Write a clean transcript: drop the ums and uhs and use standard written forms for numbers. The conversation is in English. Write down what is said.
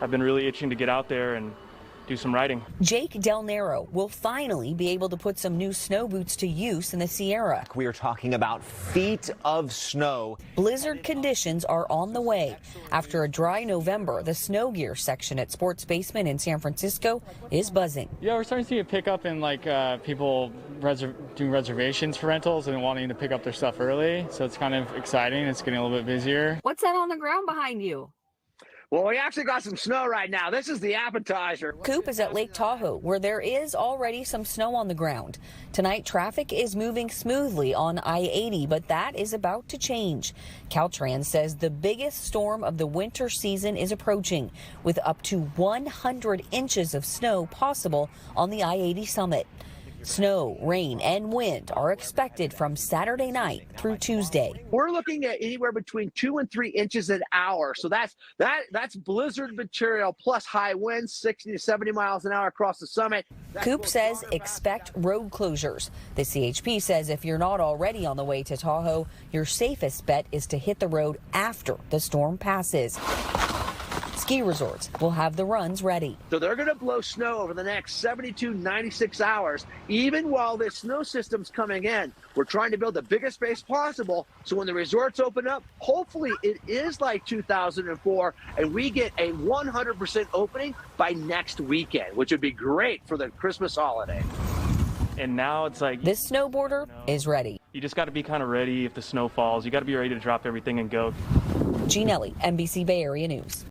I've been really itching to get out there and do some riding. Jake Del Nero will finally be able to put some new snow boots to use in the Sierra. We are talking about feet of snow. Blizzard conditions are on the way. After a dry November, the snow gear section at Sports Basement in San Francisco is buzzing. Yeah, we're starting to see a pickup in people doing reservations for rentals and wanting to pick up their stuff early. So it's kind of exciting. It's getting a little bit busier. What's that on the ground behind you? Well, we actually got some snow right now. This is the appetizer. Coop is at Lake Tahoe, where there is already some snow on the ground. Tonight, traffic is moving smoothly on I-80, but that is about to change. Caltrans says the biggest storm of the winter season is approaching, with up to 100 inches of snow possible on the I-80 summit. Snow, rain, and wind are expected from Saturday night through Tuesday. We're looking at anywhere between 2 and 3 inches an hour. So that's blizzard material plus high winds, 60 to 70 miles an hour across the summit. Coop says expect road closures. The CHP says if you're not already on the way to Tahoe, your safest bet is to hit the road after the storm passes. Ski resorts will have the runs ready. So they're going to blow snow over the next 72, 96 hours. Even while this snow system's coming in, we're trying to build the biggest space possible. So when the resorts open up, hopefully it is like 2004 and we get a 100% opening by next weekend, which would be great for the Christmas holiday. And now it's like this snowboarder is ready. You just got to be kind of ready if the snow falls. You got to be ready to drop everything and go. Jean Ellie, NBC Bay Area News.